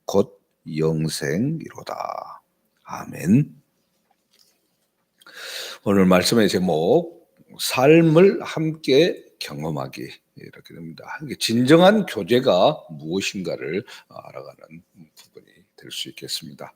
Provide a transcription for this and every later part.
곧 영생이로다. 아멘. 오늘 말씀의 제목, 삶을 함께 경험하기, 이렇게 됩니다. 진정한 교제가 무엇인가를 알아가는 부분이 될 수 있겠습니다.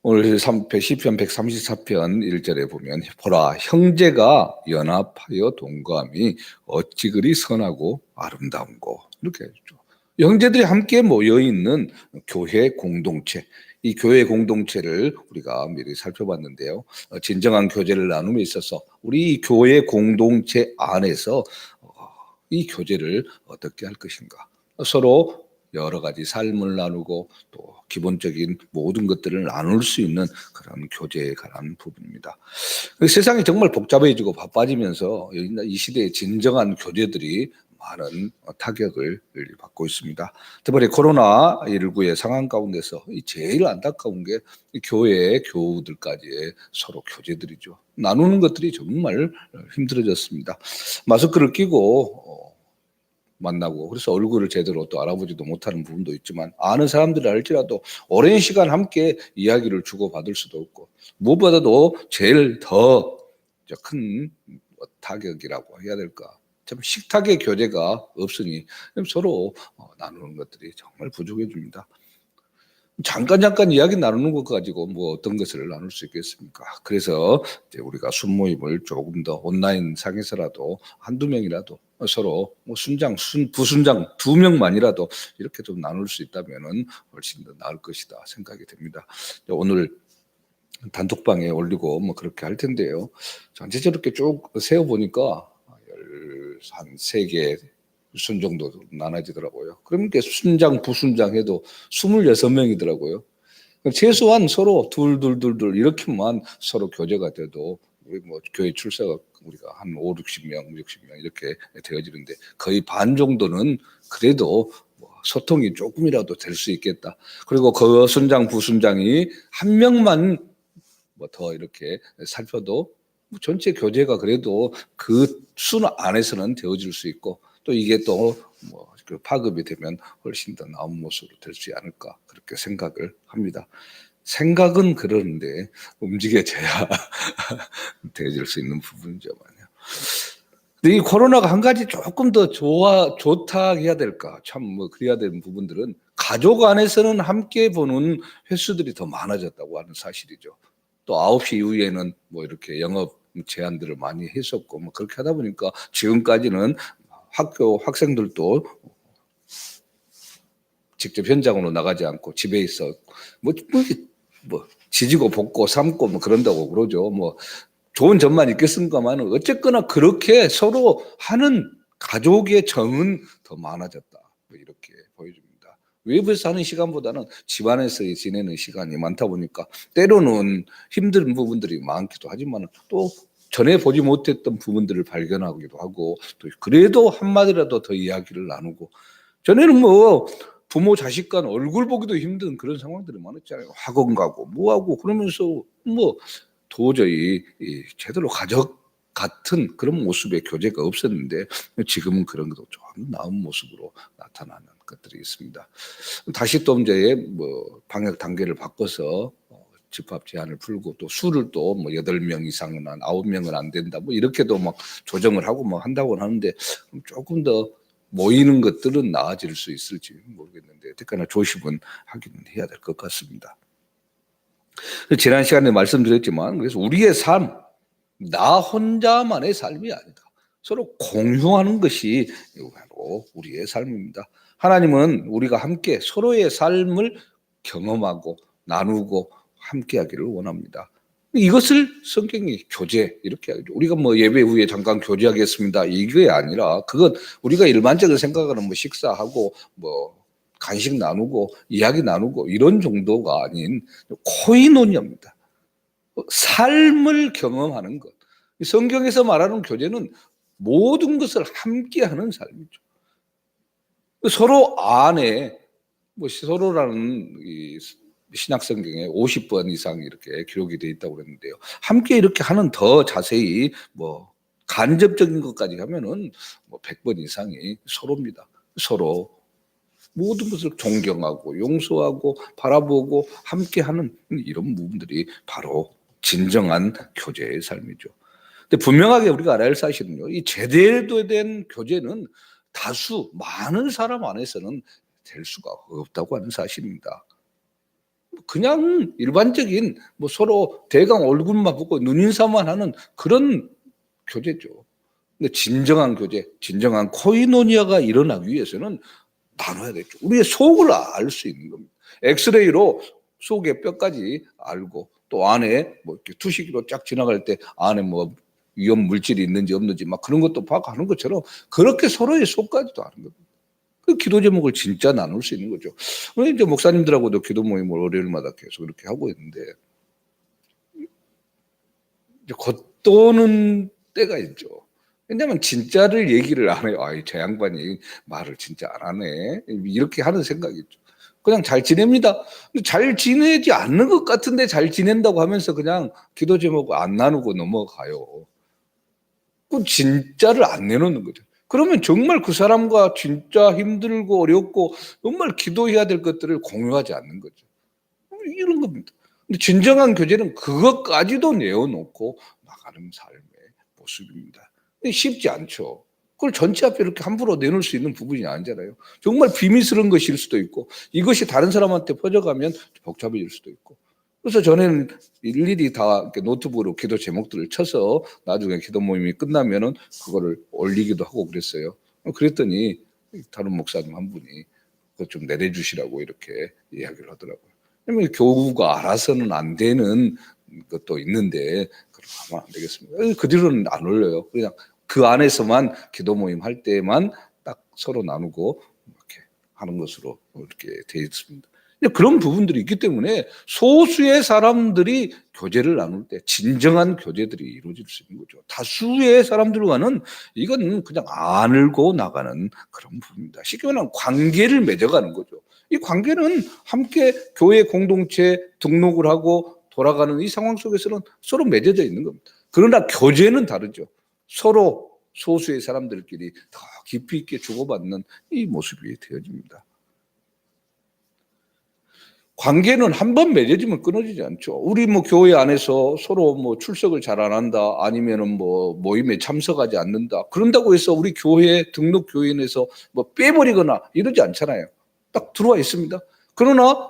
오늘 시편 134편 1절에 보면, 보라, 형제가 연합하여 동거함이 어찌 그리 선하고 아름다운고, 이렇게 해주죠. 형제들이 함께 모여있는 교회 공동체, 이 교회 공동체를 우리가 미리 살펴봤는데요. 진정한 교제를 나눔에 있어서 우리 교회 공동체 안에서 이 교제를 어떻게 할 것인가, 서로 여러 가지 삶을 나누고 또 기본적인 모든 것들을 나눌 수 있는 그런 교제에 관한 부분입니다. 세상이 정말 복잡해지고 바빠지면서 이 시대의 진정한 교제들이 많은 타격을 받고 있습니다. 특별히 코로나19의 상황 가운데서 제일 안타까운 게 교회의 교우들까지의 서로 교제들이죠. 나누는 것들이 정말 힘들어졌습니다. 마스크를 끼고 만나고, 그래서 얼굴을 제대로 또 알아보지도 못하는 부분도 있지만, 아는 사람들을 알지라도 오랜 시간 함께 이야기를 주고받을 수도 없고, 무엇보다도 제일 더 큰 타격이라고 해야 될까, 참 식탁의 교제가 없으니 서로 나누는 것들이 정말 부족해집니다. 잠깐 이야기 나누는 것 가지고 뭐 어떤 것을 나눌 수 있겠습니까? 그래서 이제 우리가 순모임을 조금 더 온라인 상에서라도 한두 명이라도 서로 뭐 부순장 2명만이라도 이렇게 좀 나눌 수 있다면은 훨씬 더 나을 것이다 생각이 됩니다. 오늘 단톡방에 올리고 뭐 그렇게 할 텐데요. 전체적으로 이렇게 쭉 세어 보니까 한 3개 순 정도 나눠지더라고요. 그러니까 순장, 부순장 해도 26명이더라고요. 최소한 서로 둘 이렇게만 서로 교제가 돼도, 우리 뭐 교회 출석가 우리가 한 60명 이렇게 되어지는데, 거의 반 정도는 그래도 뭐 소통이 조금이라도 될 수 있겠다. 그리고 그 순장, 부순장이 한 명만 뭐 더 이렇게 살펴도 전체 교제가 그래도 그 순 안에서는 되어질 수 있고, 또 이게 또 뭐 파급이 되면 훨씬 더 나은 모습으로 될 수 있지 않을까, 그렇게 생각을 합니다. 생각은 그러는데 움직여져야 되어질 수 있는 부분이죠만요. 근데 이 코로나가 한 가지 조금 더 좋다 해야 될까, 참 뭐 그래야 되는 부분들은, 가족 안에서는 함께 보는 횟수들이 더 많아졌다고 하는 사실이죠. 또 9시 이후에는 뭐 이렇게 영업 제한들을 많이 했었고, 뭐 그렇게 하다 보니까 지금까지는 학교 학생들도 직접 현장으로 나가지 않고 집에 있어 뭐 지지고 볶고 삶고 뭐 그런다고 그러죠. 뭐 좋은 점만 있겠습니까만, 어쨌거나 그렇게 서로 하는 가족의 정은 더 많아졌다, 뭐 이렇게 보여집니다. 외부에서 하는 시간보다는 집안에서 지내는 시간이 많다 보니까 때로는 힘든 부분들이 많기도 하지만, 또 전에 보지 못했던 부분들을 발견하기도 하고, 또 그래도 한마디라도 더 이야기를 나누고, 전에는 뭐 부모 자식 간 얼굴 보기도 힘든 그런 상황들이 많았잖아요. 학원 가고 뭐하고 그러면서 뭐 도저히 제대로 가족 같은 그런 모습의 교제가 없었는데, 지금은 그런 것도 좀 나은 모습으로 나타나는 것들이 있습니다. 다시 또 이제 뭐 방역 단계를 바꿔서 집합 제한을 풀고, 또 술을 또 뭐 8명 이상은 9명은 안 된다, 뭐 이렇게도 막 조정을 하고 뭐 한다고 하는데, 조금 더 모이는 것들은 나아질 수 있을지 모르겠는데, 어쨌거나 조심은 하기는 해야 될 것 같습니다. 지난 시간에 말씀드렸지만, 그래서 우리의 삶, 나 혼자만의 삶이 아니다. 서로 공유하는 것이 바로 우리의 삶입니다. 하나님은 우리가 함께 서로의 삶을 경험하고 나누고 함께하기를 원합니다. 이것을 성경이 교제 이렇게 하죠. 우리가 뭐 예배 후에 잠깐 교제하겠습니다, 이게 아니라, 그건 우리가 일반적으로 생각하는 뭐 식사하고 뭐 간식 나누고 이야기 나누고 이런 정도가 아닌 코이노니아입니다. 삶을 경험하는 것. 성경에서 말하는 교제는 모든 것을 함께하는 삶이죠. 서로 안에 뭐 서로라는 이 신약 성경에 50번 이상 이렇게 기록이 되어 있다고 그랬는데요. 함께 이렇게 하는 더 자세히 뭐 간접적인 것까지 하면은 뭐 100번 이상이 서로입니다. 서로 모든 것을 존경하고 용서하고 바라보고 함께하는 이런 부분들이 바로 진정한 교제의 삶이죠. 근데 분명하게 우리가 알아야 할 사실은요. 이 제대로 된 교제는 다수 많은 사람 안에서는 될 수가 없다고 하는 사실입니다. 그냥 일반적인 서로 대강 얼굴만 보고 눈인사만 하는 그런 교제죠. 근데 진정한 교제, 진정한 코이노니아가 일어나기 위해서는 나눠야 되죠. 우리의 속을 알 수 있는 겁니다. 엑스레이로 속의 뼈까지 알고 또 안에 이렇게 투시기로 쫙 지나갈 때 안에 위험 물질이 있는지 없는지 막 그런 것도 파악하는 것처럼 그렇게 서로의 속까지도 아는 겁니다. 그 기도 제목을 진짜 나눌 수 있는 거죠. 이제 목사님들하고도 기도 모임을 월요일마다 계속 그렇게 하고 있는데 이제 겉도는 때가 있죠. 왜냐하면 진짜를 얘기를 안 해요. 저 양반이 말을 진짜 안 하네. 이렇게 하는 생각이 있죠. 그냥 잘 지냅니다. 잘 지내지 않는 것 같은데 잘 지낸다고 하면서 그냥 기도 제목 안 나누고 넘어가요. 그 진짜를 안 내놓는 거죠. 그러면 정말 그 사람과 진짜 힘들고 어렵고 정말 기도해야 될 것들을 공유하지 않는 거죠. 이런 겁니다. 근데 진정한 교제는 그것까지도 내어놓고 나가는 삶의 모습입니다. 쉽지 않죠. 그걸 전체 앞에 이렇게 함부로 내놓을 수 있는 부분이 아니잖아요. 정말 비밀스러운 것일 수도 있고 이것이 다른 사람한테 퍼져가면 복잡해질 수도 있고. 그래서 저는 일일이 다 이렇게 노트북으로 기도 제목들을 쳐서 나중에 기도 모임이 끝나면은 그거를 올리기도 하고 그랬어요. 그랬더니 다른 목사님 한 분이 그거 좀 내려주시라고 이렇게 이야기를 하더라고요. 왜냐면 교우가 알아서는 안 되는 것도 있는데 그렇게 하면 안 되겠습니다. 그 뒤로는 안 올려요. 그냥 그 안에서만 기도 모임 할 때만 딱 서로 나누고 이렇게 하는 것으로 이렇게 되어 있습니다. 그런 부분들이 있기 때문에 소수의 사람들이 교제를 나눌 때 진정한 교제들이 이루어질 수 있는 거죠. 다수의 사람들과는 이건 그냥 안을고 나가는 그런 부분입니다. 쉽게 말하면 관계를 맺어가는 거죠. 이 관계는 함께 교회 공동체 등록을 하고 돌아가는 이 상황 속에서는 서로 맺어져 있는 겁니다. 그러나 교제는 다르죠. 서로 소수의 사람들끼리 더 깊이 있게 주고받는 이 모습이 되어집니다. 관계는 한 번 맺어지면 끊어지지 않죠. 우리 교회 안에서 서로 출석을 잘 안 한다, 아니면은 모임에 참석하지 않는다. 그런다고 해서 우리 교회 등록 교인에서 빼버리거나 이러지 않잖아요. 딱 들어와 있습니다. 그러나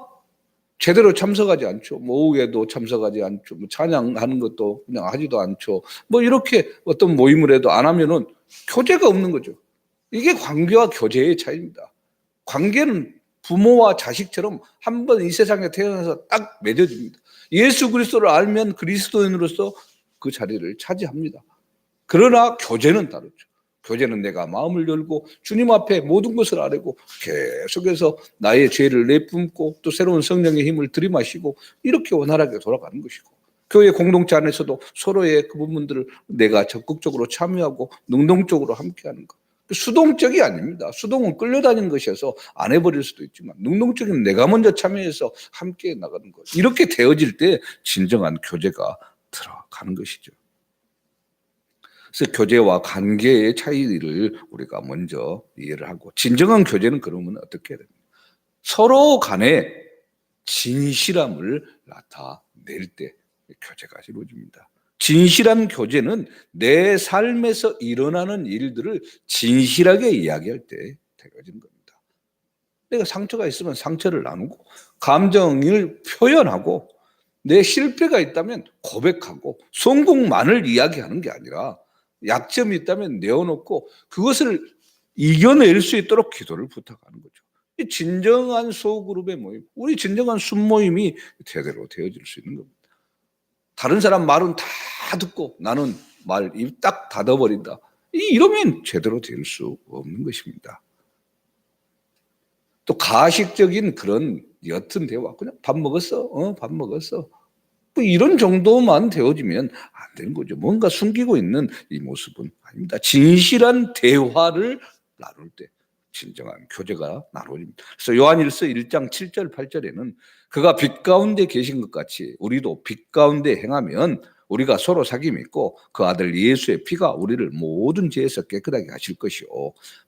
제대로 참석하지 않죠. 오후에도 참석하지 않죠. 찬양하는 것도 그냥 하지도 않죠. 이렇게 어떤 모임을 해도 안 하면은 교제가 없는 거죠. 이게 관계와 교제의 차이입니다. 관계는 부모와 자식처럼 한 번 이 세상에 태어나서 딱 맺어집니다. 예수 그리스도를 알면 그리스도인으로서 그 자리를 차지합니다. 그러나 교제는 다르죠. 교제는 내가 마음을 열고 주님 앞에 모든 것을 아뢰고 계속해서 나의 죄를 내뿜고 또 새로운 성령의 힘을 들이마시고 이렇게 원활하게 돌아가는 것이고, 교회 공동체 안에서도 서로의 그 부분들을 내가 적극적으로 참여하고 능동적으로 함께하는 것. 수동적이 아닙니다. 수동은 끌려다니는 것이어서 안 해버릴 수도 있지만 능동적인 내가 먼저 참여해서 함께 나가는 것. 이렇게 되어질 때 진정한 교제가 들어가는 것이죠. 그래서 교제와 관계의 차이를 우리가 먼저 이해를 하고, 진정한 교제는 그러면 어떻게 해야 됩니까? 서로 간에 진실함을 나타낼 때 교제가 이루어집니다. 진실한 교제는 내 삶에서 일어나는 일들을 진실하게 이야기할 때 되어지는 겁니다. 내가 상처가 있으면 상처를 나누고, 감정을 표현하고, 내 실패가 있다면 고백하고, 성공만을 이야기하는 게 아니라 약점이 있다면 내어놓고 그것을 이겨낼 수 있도록 기도를 부탁하는 거죠. 이 진정한 소그룹의 모임, 우리 진정한 순모임이 제대로 되어질 수 있는 겁니다. 다른 사람 말은 다 듣고 나는 말 입 딱 닫아버린다. 이러면 제대로 될 수 없는 것입니다. 또 가식적인 그런 옅은 대화, 그냥 밥 먹었어? 밥 먹었어? 이런 정도만 되어지면 안 되는 거죠. 뭔가 숨기고 있는 이 모습은 아닙니다. 진실한 대화를 나눌 때 진정한 교제가 나눠집니다. 그래서 요한일서 1장 7절 8절에는 그가 빛 가운데 계신 것 같이 우리도 빛 가운데 행하면 우리가 서로 사귐 믿고 그 아들 예수의 피가 우리를 모든 죄에서 깨끗하게 하실 것이요.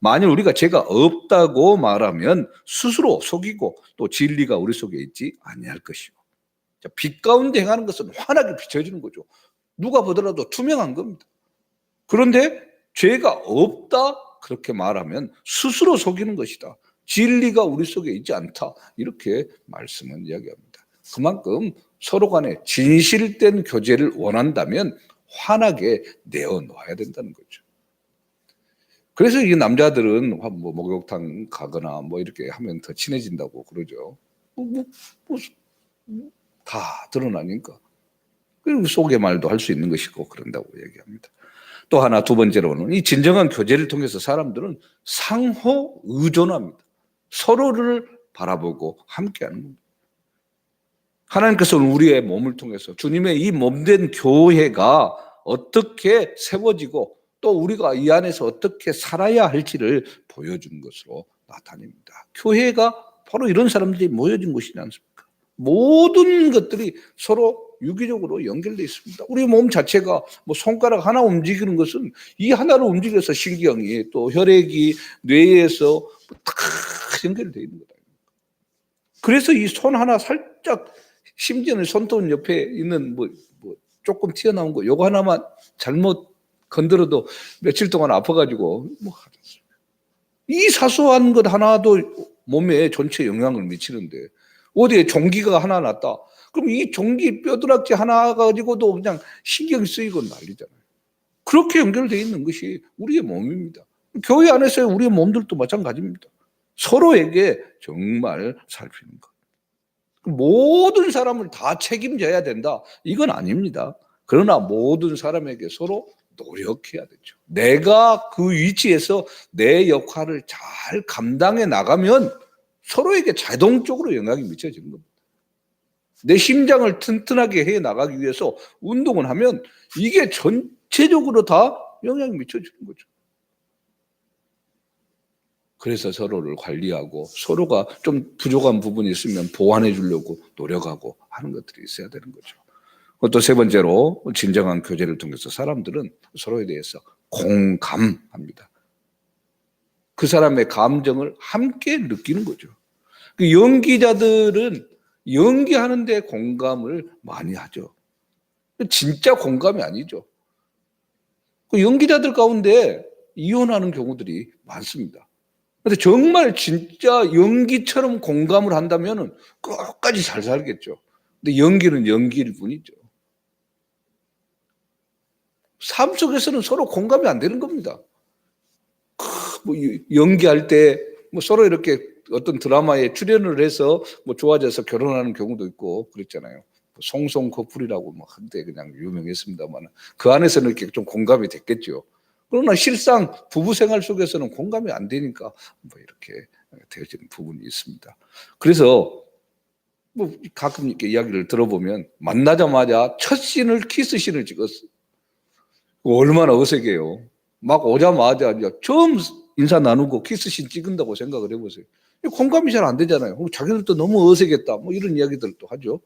만일 우리가 죄가 없다고 말하면 스스로 속이고 또 진리가 우리 속에 있지 아니할 것이요. 빛 가운데 행하는 것은 환하게 비춰지는 거죠. 누가 보더라도 투명한 겁니다. 그런데 죄가 없다 그렇게 말하면 스스로 속이는 것이다. 진리가 우리 속에 있지 않다. 이렇게 말씀은 이야기합니다. 그만큼 서로 간에 진실된 교제를 원한다면 환하게 내어놓아야 된다는 거죠. 그래서 이 남자들은 뭐 목욕탕 가거나 뭐 이렇게 하면 더 친해진다고 그러죠. 다 드러나니까. 그리고 속의말도 할 수 있는 것이고 그런다고 얘기합니다. 또 하나 두 번째로는 이 진정한 교제를 통해서 사람들은 상호 의존합니다. 서로를 바라보고 함께하는 겁니다. 하나님께서는 우리의 몸을 통해서 주님의 이 몸된 교회가 어떻게 세워지고 또 우리가 이 안에서 어떻게 살아야 할지를 보여준 것으로 나타냅니다. 교회가 바로 이런 사람들이 모여진 곳이지 않습니까? 모든 것들이 서로 유기적으로 연결되어 있습니다. 우리 몸 자체가 뭐 손가락 하나 움직이는 것은 이 하나를 움직여서 신경이 또 혈액이 뇌에서 다 연결되어 있는 거다. 그래서 이 손 하나 살짝 심지어는 손톱 옆에 있는 뭐 조금 튀어나온 거 요거 하나만 잘못 건드려도 며칠 동안 아파가지고 이 사소한 것 하나도 몸에 전체 영향을 미치는데 어디에 종기가 하나 났다. 그럼 이 종기 뼈두락지 하나 가지고도 그냥 신경이 쓰이고 난리잖아요. 그렇게 연결되어 있는 것이 우리의 몸입니다. 교회 안에서의 우리의 몸들도 마찬가지입니다. 서로에게 정말 살피는 것. 모든 사람을 다 책임져야 된다. 이건 아닙니다. 그러나 모든 사람에게 서로 노력해야 되죠. 내가 그 위치에서 내 역할을 잘 감당해 나가면 서로에게 자동적으로 영향이 미쳐지는 겁니다. 내 심장을 튼튼하게 해 나가기 위해서 운동을 하면 이게 전체적으로 다 영향이 미쳐지는 거죠. 그래서 서로를 관리하고 서로가 좀 부족한 부분이 있으면 보완해 주려고 노력하고 하는 것들이 있어야 되는 거죠. 또 세 번째로 진정한 교제를 통해서 사람들은 서로에 대해서 공감합니다. 그 사람의 감정을 함께 느끼는 거죠. 그 연기자들은 연기하는데 공감을 많이 하죠. 진짜 공감이 아니죠. 그 연기자들 가운데 이혼하는 경우들이 많습니다. 근데 정말 진짜 연기처럼 공감을 한다면 끝까지 잘 살겠죠. 근데 연기는 연기일 뿐이죠. 삶 속에서는 서로 공감이 안 되는 겁니다. 뭐 연기할 때 뭐 서로 이렇게 어떤 드라마에 출연을 해서 뭐 좋아져서 결혼하는 경우도 있고 그랬잖아요. 송송 커플이라고 막 한때 그냥 유명했습니다만 그 안에서는 이렇게 좀 공감이 됐겠죠. 그러나 실상 부부 생활 속에서는 공감이 안 되니까 뭐 이렇게 되어지는 부분이 있습니다. 그래서 뭐 가끔 이렇게 이야기를 들어보면 만나자마자 첫 씬을 키스씬을 찍었어. 얼마나 어색해요. 막 오자마자 처음 인사 나누고 키스씬 찍은다고 생각을 해보세요. 공감이 잘 안 되잖아요. 자기들도 너무 어색했다. 뭐 이런 이야기들도 하죠.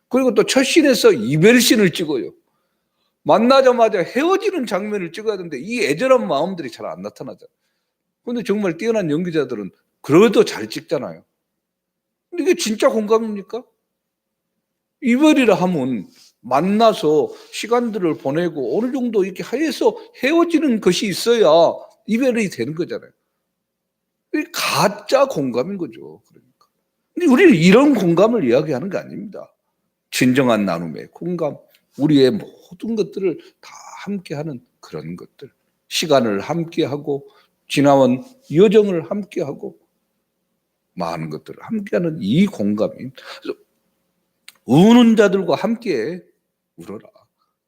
그리고 또 첫 씬에서 이별씬을 찍어요. 만나자마자 헤어지는 장면을 찍어야 되는데 이 애절한 마음들이 잘 안 나타나잖아요. 그런데 정말 뛰어난 연기자들은 그래도 잘 찍잖아요. 근데 이게 진짜 공감입니까? 이별이라 하면 만나서 시간들을 보내고 어느 정도 이렇게 해서 헤어지는 것이 있어야 이별이 되는 거잖아요. 가짜 공감인 거죠. 그러니까. 근데 우리는 이런 공감을 이야기하는 게 아닙니다. 진정한 나눔의 공감, 우리의 모든 것들을 다 함께하는 그런 것들, 시간을 함께하고 지나온 여정을 함께하고 많은 것들을 함께하는 이 공감이 우는 자들과 함께 울어라.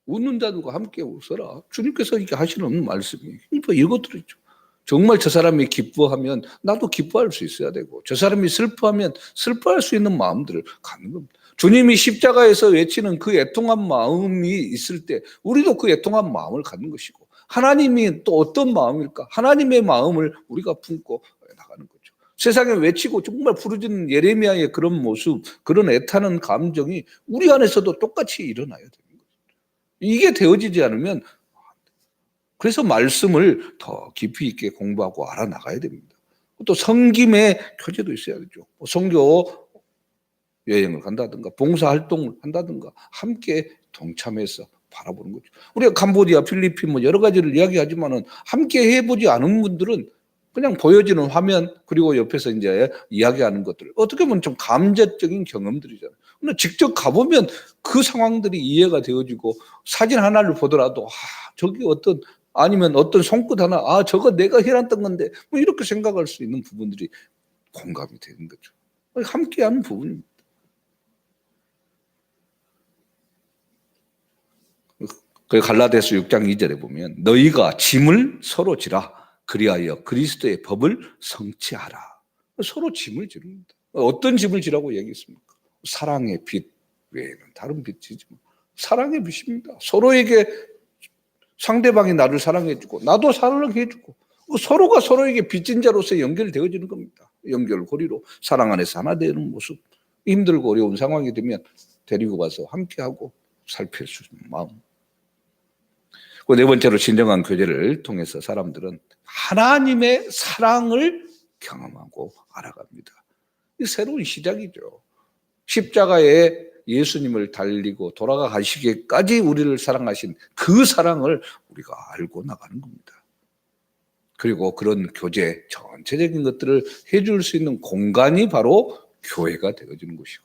웃는 자들과 함께 웃어라. 주님께서 이렇게 하시는 말씀이 이것들이죠. 정말 저 사람이 기뻐하면 나도 기뻐할 수 있어야 되고 저 사람이 슬퍼하면 슬퍼할 수 있는 마음들을 갖는 겁니다. 주님이 십자가에서 외치는 그 애통한 마음이 있을 때 우리도 그 애통한 마음을 갖는 것이고 하나님이 또 어떤 마음일까? 하나님의 마음을 우리가 품고 나가는 거죠. 세상에 외치고 정말 부르짖는 예레미야의 그런 모습, 그런 애타는 감정이 우리 안에서도 똑같이 일어나야 됩니다. 이게 되어지지 않으면 그래서 말씀을 더 깊이 있게 공부하고 알아나가야 됩니다. 또 성김의 교제도 있어야 되죠. 선교 여행을 간다든가 봉사활동을 한다든가 함께 동참해서 바라보는 거죠. 우리가 캄보디아, 필리핀 뭐 여러 가지를 이야기하지만은 함께 해보지 않은 분들은 그냥 보여지는 화면 그리고 옆에서 이제 이야기하는 것들 어떻게 보면 좀 감정적인 경험들이잖아요. 근데 직접 가보면 그 상황들이 이해가 되어지고 사진 하나를 보더라도 저기 어떤 아니면 어떤 손끝 하나 저거 내가 해놨던 건데 뭐 이렇게 생각할 수 있는 부분들이 공감이 되는 거죠. 함께하는 부분입니다. 그 갈라디아서 6장 2절에 보면 너희가 짐을 서로 지라 그리하여 그리스도의 법을 성취하라. 서로 짐을 지릅니다. 어떤 짐을 지라고 얘기했습니까? 사랑의 빛 외에는 다른 빛이지 뭐. 사랑의 빛입니다. 서로에게 상대방이 나를 사랑해주고 나도 사랑해주고 서로가 서로에게 빚진 자로서 연결되어지는 겁니다. 연결고리로 사랑 안에서 하나 되는 모습. 힘들고 어려운 상황이 되면 데리고 가서 함께하고 살필 수 있는 마음. 그 네 번째로 진정한 교제를 통해서 사람들은 하나님의 사랑을 경험하고 알아갑니다. 이 새로운 시작이죠. 십자가에 예수님을 달리고 돌아가 가시기까지 우리를 사랑하신 그 사랑을 우리가 알고 나가는 겁니다. 그리고 그런 교제 전체적인 것들을 해줄 수 있는 공간이 바로 교회가 되어지는 것이고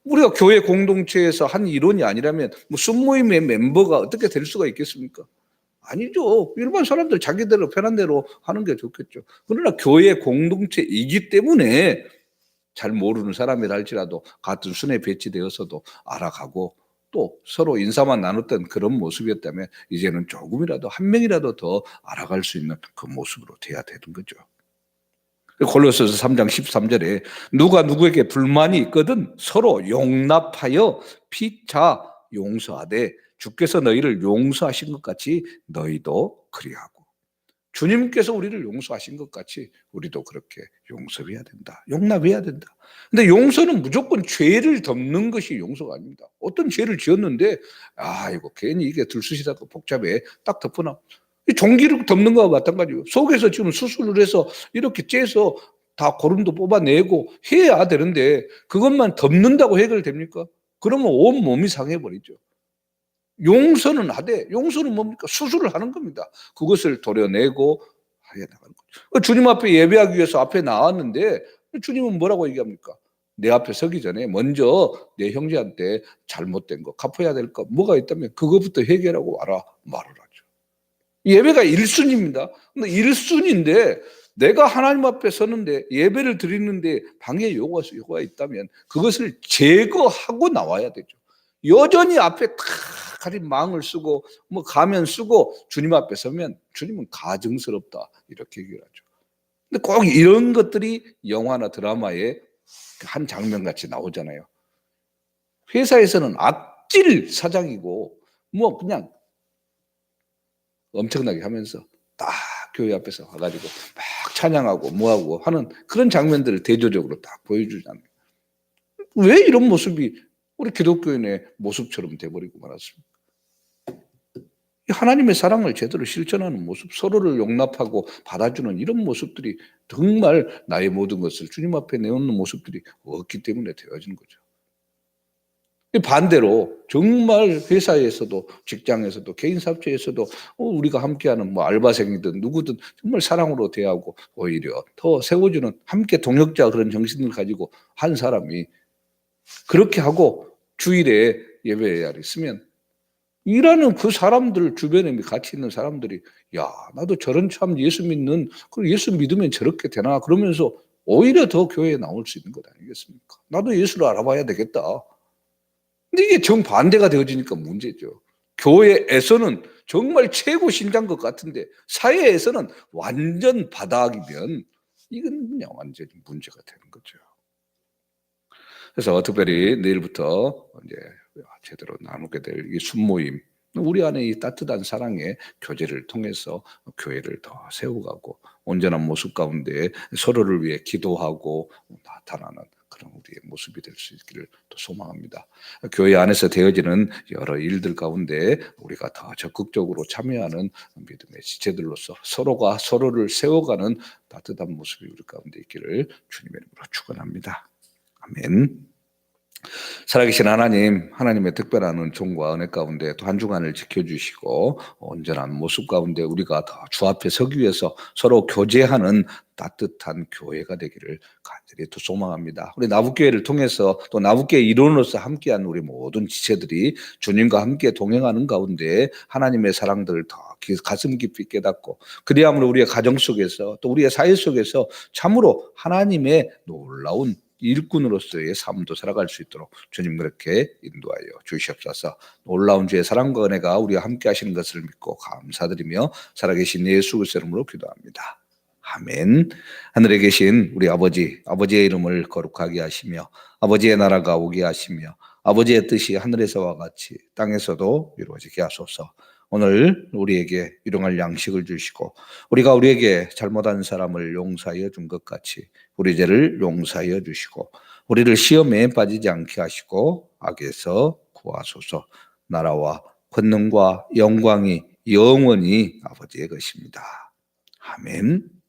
우리가 교회 공동체에서 한 일원이 아니라면 뭐 순모임의 멤버가 어떻게 될 수가 있겠습니까? 아니죠. 일반 사람들 자기대로 편한 대로 하는 게 좋겠죠. 그러나 교회 공동체이기 때문에 잘 모르는 사람이라 할지라도 같은 순에 배치되어서도 알아가고 또 서로 인사만 나눴던 그런 모습이었다면 이제는 조금이라도 한 명이라도 더 알아갈 수 있는 그 모습으로 돼야 되는 거죠. 골로새서 3장 13절에 누가 누구에게 불만이 있거든 서로 용납하여 피차 용서하되 주께서 너희를 용서하신 것 같이 너희도 그리하고 주님께서 우리를 용서하신 것 같이 우리도 그렇게 용서해야 된다. 용납해야 된다. 근데 용서는 무조건 죄를 덮는 것이 용서가 아닙니다. 어떤 죄를 지었는데 이거 괜히 이게 들쑤시다가 복잡해 딱 덮어놔. 종기를 덮는 거와 마찬가지예요. 속에서 지금 수술을 해서 이렇게 째서 다 고름도 뽑아내고 해야 되는데 그것만 덮는다고 해결됩니까? 그러면 온 몸이 상해버리죠. 용서는 하되 용서는 뭡니까? 수술을 하는 겁니다. 그것을 도려내고 하게 나가는 거죠. 주님 앞에 예배하기 위해서 앞에 나왔는데 주님은 뭐라고 얘기합니까? 내 앞에 서기 전에 먼저 내 형제한테 잘못된 거 갚아야 될 거 뭐가 있다면 그것부터 해결하고 와라 말을 하죠. 예배가 1순위입니다. 근데 1순위인데 내가 하나님 앞에 서는데 예배를 드리는데 방해 요구가 있다면 그것을 제거하고 나와야 되죠. 여전히 앞에 탁 가린 망을 쓰고 뭐 가면 쓰고 주님 앞에 서면 주님은 가증스럽다 이렇게 얘기를 하죠. 근데 꼭 이런 것들이 영화나 드라마에 한 장면 같이 나오잖아요. 회사에서는 악질 사장이고 뭐 그냥 엄청나게 하면서 딱 교회 앞에서 와가지고 막 찬양하고 뭐하고 하는 그런 장면들을 대조적으로 딱 보여주잖아요. 왜 이런 모습이 우리 기독교인의 모습처럼 돼버리고 말았습니까? 하나님의 사랑을 제대로 실천하는 모습, 서로를 용납하고 받아주는 이런 모습들이 정말 나의 모든 것을 주님 앞에 내놓는 모습들이 없기 때문에 되어지는 거죠. 반대로 정말 회사에서도 직장에서도 개인 사업체에서도 우리가 함께하는 뭐 알바생이든 누구든 정말 사랑으로 대하고 오히려 더 세워주는 함께 동역자 그런 정신을 가지고 한 사람이 그렇게 하고 주일에 예배에 있으면 일하는 그 사람들 주변에 같이 있는 사람들이 나도 저런 참 예수 믿는 그 예수 믿으면 저렇게 되나 그러면서 오히려 더 교회에 나올 수 있는 것 아니겠습니까? 나도 예수를 알아봐야 되겠다. 근데 이게 정반대가 되어지니까 문제죠. 교회에서는 정말 최고 신자인 것 같은데 사회에서는 완전 바닥이면 이건 그냥 완전히 문제가 되는 거죠. 그래서 특별히 내일부터 이제 제대로 나누게 될 이 순모임, 우리 안에 이 따뜻한 사랑의 교제를 통해서 교회를 더 세워가고 온전한 모습 가운데 서로를 위해 기도하고 나타나는 그런 우리의 모습이 될 수 있기를 또 소망합니다. 교회 안에서 되어지는 여러 일들 가운데 우리가 더 적극적으로 참여하는 믿음의 지체들로서 서로가 서로를 세워가는 따뜻한 모습이 우리 가운데 있기를 주님의 이름으로 축원합니다. 아멘. 살아계신 하나님, 하나님의 특별한 은총과 은혜 가운데 또 한 주간을 지켜주시고 온전한 모습 가운데 우리가 더 주 앞에 서기 위해서 서로 교제하는 따뜻한 교회가 되기를 간절히 또 소망합니다. 우리 나북교회를 통해서 또 나북교회 일원으로서 함께한 우리 모든 지체들이 주님과 함께 동행하는 가운데 하나님의 사랑들을 더 가슴 깊이 깨닫고 그리함으로 우리의 가정 속에서 또 우리의 사회 속에서 참으로 하나님의 놀라운 일꾼으로서의 삶도 살아갈 수 있도록 주님 그렇게 인도하여 주시옵소서. 놀라운 주의 사랑과 은혜가 우리와 함께 하시는 것을 믿고 감사드리며 살아계신 예수 그리스도의 이름으로 기도합니다. 아멘. 하늘에 계신 우리 아버지의 이름을 거룩하게 하시며 아버지의 나라가 오게 하시며 아버지의 뜻이 하늘에서와 같이 땅에서도 이루어지게 하소서. 오늘 우리에게 일용할 양식을 주시고 우리가 우리에게 잘못한 사람을 용서하여 준 것 같이 우리 죄를 용서하여 주시고 우리를 시험에 빠지지 않게 하시고 악에서 구하소서. 나라와 권능과 영광이 영원히 아버지의 것입니다. 아멘.